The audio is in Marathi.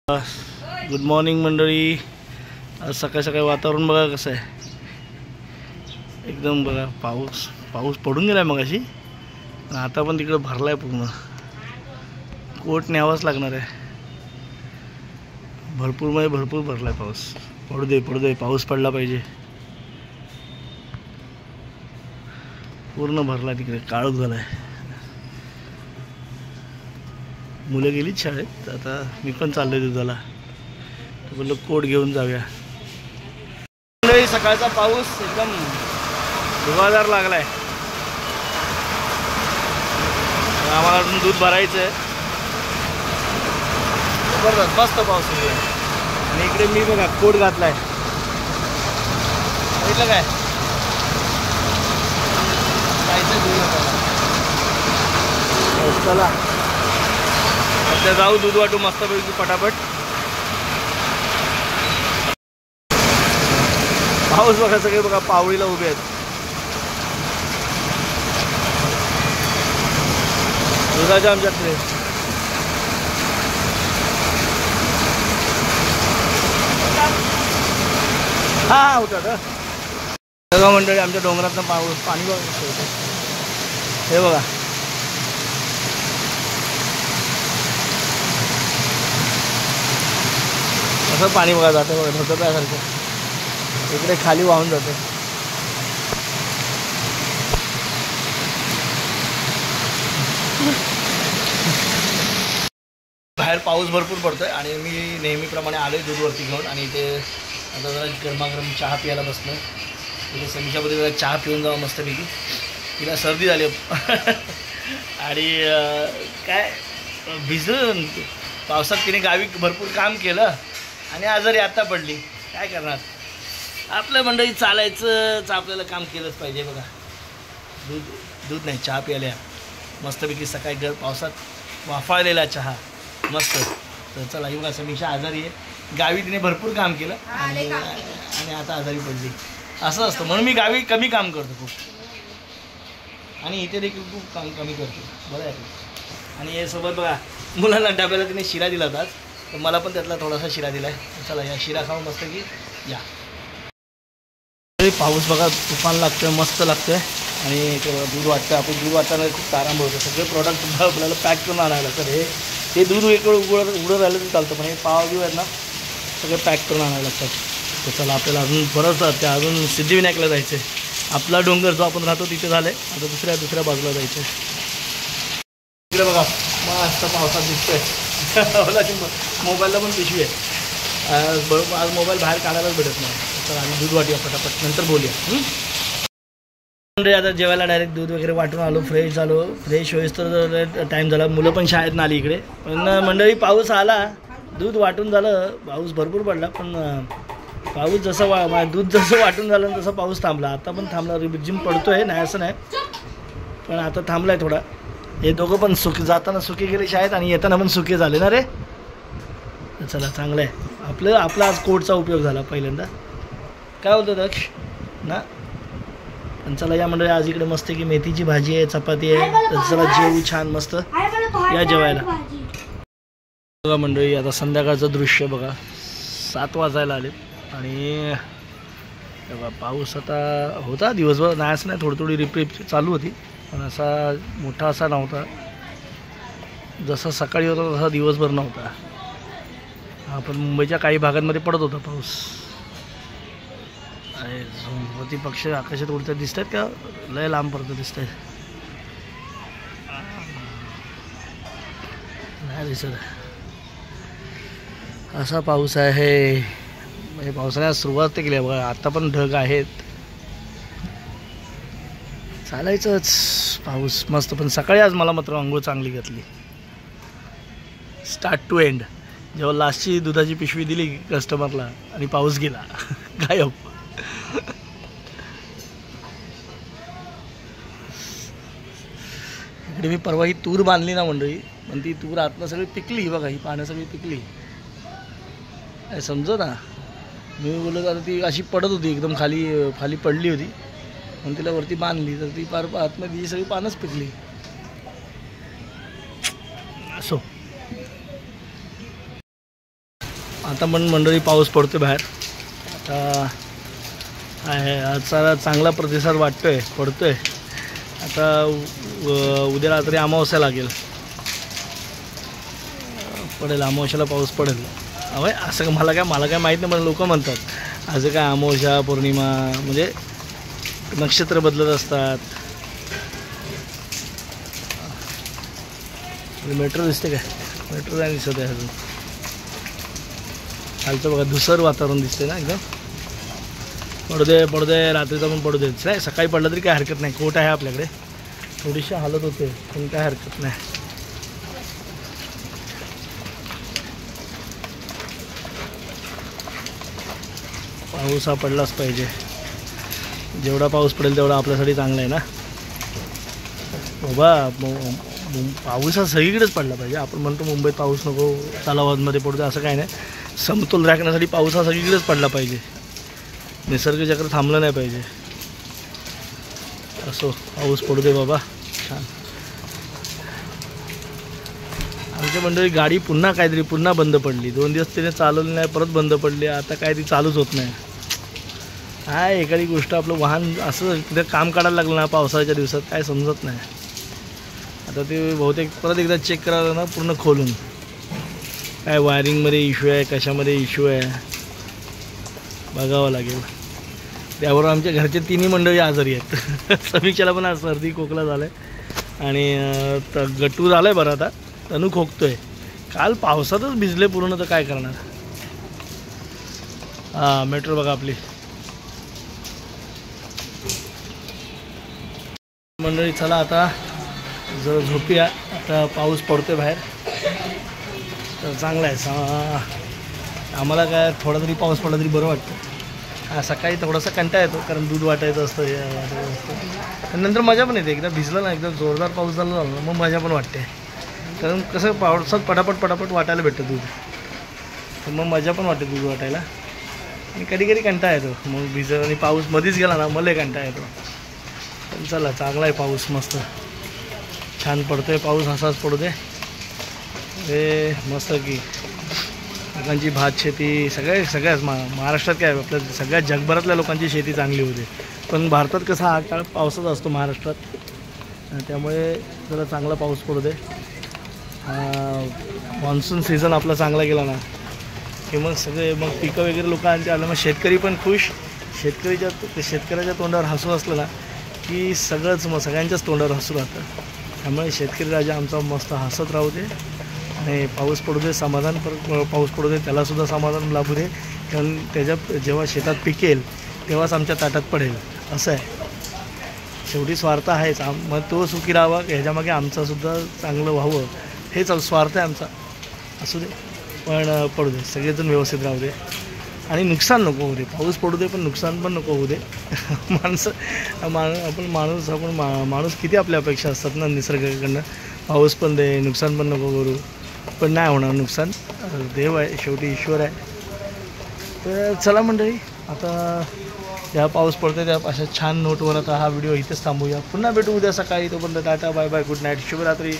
गुड मॉर्निंग मंडळी. आज सकाळी सकाळी वातावरण बघा कसं आहे, एकदम बघा. पाऊस पडून गेला आहे मगाशी, आणि आता पण तिकडे भरला आहे पूर्ण. कोट न्यावाच लागणार आहे. भरपूर म्हणजे भरपूर भरला आहे पाऊस. पडू दे पाऊस पडला पाहिजे. पूर्ण भरला तिकडे, काळोख झाला आहे. मुलं गेलीच शाळेत. आता मी पण चाललोय दुधाला. तर बोललो कोट घेऊन जाऊया. सकाळचा पाऊस एकदम धुवाधार लागलाय. आम्हाला अजून दूध भरायचं आहे. जबरदस्त मस्त पाऊस आहे. आणि इकडे मी बघा कोट घातलाय, बघितलं काय? चला आता जाऊ दूध वाटू मस्तपैकी पटापट. पाऊस बघा, सगळे बघा पावळीला उभे आहेत. दुधाच्या आमच्याकडे हा होता सगळं मंडळी. आमच्या डोंगरातनं पाणी बघा, हे बघा. असं पाणी बघा जातं बघा, धबधब्यासारखं इकडे खाली वाहून जातं. बाहेर पाऊस भरपूर पडतोय आणि मी नेहमीप्रमाणे आलोय दूधवरती घेऊन. आणि इथे आता जरा गरमागरम चहा प्यायला बसलो. इथे समीक्षामध्ये जरा चहा पिऊन जावं मस्तपैकी. तिला सर्दी झाली आणि काय भिजलं पावसात. तिने गावी भरपूर काम केलं आणि आजारी आता पडली. काय करणार, आपल्या मंडळी चालायचंच, आपल्याला काम केलंच पाहिजे. बघा दूध नाही, चहा प्यायला मस्तपैकी सकाळी पावसात वाफाळलेला चहा मस्त. तर चला, ही बघा समीक्षा आजारी आहे. गावी तिने भरपूर काम केलं आणि आता आजारी पडली. असं असतं, म्हणून मी गावी कमी काम करतो खूप, आणि इथे देखील खूप काम कमी करतो. बरं आहे. आणि हे सोबत बघा मुलांना डब्याला तिने शिरा दिला होता, तर मला पण त्यातला थोडासा शिरा दिला आहे. चला या शिरा खाऊ मस्त की या. पाऊस बघा तुफान लागतोय, मस्त लागतोय. आणि दूध वाटतं. आपण दूध वाटताना खूप तारांब होतं. सगळे प्रॉडक्ट आपल्याला पॅक करून आणायला. तर हे दूध एक वेळ उघडं राहिलं तर चालतं, पण हे पाव घेऊ आहेत ना, सगळे पॅक करून आणायला लागतात. तर चला आपल्याला अजून बरंच त्या अजून सिद्धिविनायकला जायचं आहे. आपला डोंगर जो आपण राहतो तिथे झालं आहे. आता दुसऱ्या बाजूला जायचं आहे. इकडे बघा मस्त पावसात दिसतोय. मोबाईलला पण पिशवी आहे. आज मोबाईल बाहेर काढायलाच भेटत नाही. तर आम्ही दूध वाटूया पटापट, नंतर बोलूया. आता जेवायला डायरेक्ट दूध वगैरे वाटून आलो, फ्रेश झालो. फ्रेश होईस तर टाईम झाला. मुलं पण शाळेत आली इकडे. पण मंडळी पाऊस आला, दूध वाटून झालं. पाऊस भरपूर पडला, पण पाऊस जसं दूध जसं वाटून झालं तसं पाऊस थांबला. आता पण थांबला. रिमझिम पडतोय, नाही असं नाही, पण आता थांबलाय थोडा. हे दोघं पण जाताना सुखी गेले शाळेत आणि येताना पण सुखी झाले ना रे. चला चांगलं आहे. आपला आज कोटचा उपयोग झाला पहिल्यांदा. काय होतं दक्ष ना. आणि चला या मंडळी, आज इकडे मस्त की मेथीची भाजी आहे, चपाती आहे. तर चला जेवू छान मस्त, या जेवायला. बघा मंडळी, आता संध्याकाळचं दृश्य बघा. 7 वाजायला आले आणि बघा पाऊस आता होता दिवसभर, नाही असं नाही, थोडी रिपरिप चालू होती, पण असा मोठा असा नव्हता. जसा सकाळी होता तसा दिवसभर नव्हता. हा पण मुंबईच्या काही भागांमध्ये पडत होता पाऊस. अरे झोंबती पक्षी आकाशात उडतात दिसत आहेत का? लय लांब पडतं दिसत आहेत. नाही दिसत. असा पाऊस आहे. म्हणजे पावसाळ्यात सुरुवात ते केली आहे बघा. आता पण ढग आहेत. चालायचंच पाऊस मस्त. पण सकाळी आज मला मात्र अंघोळ चांगली घातली, स्टार्ट टू एंड. जेव्हा लास्टची दुधाची पिशवी दिली कस्टमरला आणि पाऊस गेला गायब. इकडे मी परवा ही तूर बांधली ना मंडळी, पण ती तूर आतनं सगळी पिकली. बघा ही पानं सगळी पिकली. काय समजत ना. मी बोलत आता ती अशी पडत होती, एकदम खाली पडली होती. म्हणून तिला वरती बांधली, तर ती पार आतमध्ये सगळी पानंच पिकली. असो आता पण मंडळी पाऊस पडतो बाहेर. आता आहे आजचा चांगला प्रतिसाद वाटतोय, पडतोय. आता उद्या रात्री अमावस्या लागेल, पडेल अमावस्याला पाऊस पडेल. अवय असं मला काय माहीत नाही, मला लोक म्हणतात असं काय अमावस्या पौर्णिमा म्हणजे नक्षत्र बदलत असतात. मेट्रो दिसते काय? मेट्रो काय दिसत आहे अजून. खालचं बघा धुसर वातावरण दिसते ना एकदम. पडू दे रात्रीचा पण पडू दे नाही, सकाळी पडलं तरी काय हरकत नाही. कोट आहे आपल्याकडे, थोडीशी हालत होते पण काय हरकत नाही. पाऊस हा पडलाच पाहिजे. जेवढा पाऊस पडेल तेवढा आपल्यासाठी चांगला आहे ना बाबा. पाऊस हा सगळीकडेच पडला पाहिजे. आपण म्हणतो मुंबईत पाऊस नको, तलावांमध्ये पडतो, असं काही नाही. समतोल राखण्यासाठी पाऊस हा सगळीकडेच पडला पाहिजे. निसर्ग चक्र थांबलं नाही पाहिजे. असो पाऊस पडू दे बाबा. छान. आमच्या मंडळी गाडी पुन्हा बंद पडली. 2 दिवस तिने चालवली नाही, परत बंद पडली. आता काय ती चालूच होत नाही. काय एखादी गोष्ट आपलं वाहन असं तिथे काम काढायला लागलं ना पावसाळ्याच्या दिवसात, काय समजत नाही. आता ते बहुतेक परत एकदा चेक करायला ना पूर्ण खोलून, काय वायरिंगमध्ये इश्यू आहे, कशामध्ये इश्यू आहे बघावं लागेल. त्याबरोबर आमच्या घरचे 3ही मंडळी आजारी आहेत. समीक्षाला पण आज सर्दी खोकला झालं आहे आणि गट्टू झालं आहे बरं. आता तनू खोकतोय. काल पावसातच भिजले पूर्ण, तर काय करणार. हां मेट्रो बघा आपली. मंडळी चला आता जर झोपूया. आता पाऊस पडतोय बाहेर तर चांगला आहे. आम्हाला काय थोडा तरी पाऊस पडला तरी बरं वाटतं. सकाळी थोडासा कंटाळा येतो कारण दूध वाटायचं असतं, हे वाटायचं असतं. नंतर मजा पण येते. एकदा भिजलं ना, एकदम जोरदार पाऊस झाला ना मग मजा पण वाटते. कारण कसं पावसात पटापट वाटायला भेटतं दूध, तर मग मजा पण वाटते दूध वाटायला. आणि कधी कंटाळा येतो मग भिजत, आणि पाऊस मध्येच गेला ना मला कंटाळा येतो. पण चला चांगला आहे पाऊस, मस्त छान पडतोय पाऊस. असाच पडू दे. हे मस्त की लोकांची भात शेती सगळ्याच महाराष्ट्रात काय आपल्या सगळ्या जगभरातल्या लोकांची शेती चांगली होते. पण भारतात कसा हा काळ पावसाचा असतो महाराष्ट्रात, त्यामुळे जरा चांगला पाऊस पडू दे. मान्सून सीझन आपला चांगला गेला ना की मग सगळे मग पिकं वगैरे लोकांचे आलं, मग शेतकरी पण खुश. शेतकऱ्याच्या तोंडावर हसू असलं ना की सगळंच मग सगळ्यांच्याच तोंडावर हसू राहतं. त्यामुळे शेतकरी राजा आमचा मस्त हसत राहू दे आणि पाऊस पडू दे, समाधान पाऊस पडू दे, त्यालासुद्धा समाधान लाभू दे. कारण त्याच्या जेव्हा शेतात पिकेल तेव्हाच आमच्या ताटात पडेल, असं आहे. शेवटी स्वार्थ आहेच. मग तो सुखी राहावा, ह्याच्यामागे आमचासुद्धा चांगलं व्हावं, हेच स्वार्थ आहे आमचा. असू दे पण पडू दे, सगळेजण व्यवस्थित राहू दे आणि नुकसान नको होऊ दे. पाऊस पडू दे पण नुकसान पण नको होऊ दे. आपण माणूस किती आपल्या अपेक्षा असतात ना निसर्गाकडनं. पाऊस पण दे, नुकसान पण नको करू, पण नाही होणार नुकसान. देव आहे शेवटी, ईश्वर आहे. तर चला मंडळी, आता जेव्हा पाऊस पडतो त्या अशा छान नोटवर आता हा व्हिडिओ इथेच थांबूया. पुन्हा भेटू उद्या सकाळी. तोपर्यंत ta ta bye bye, good night, शुभरात्री.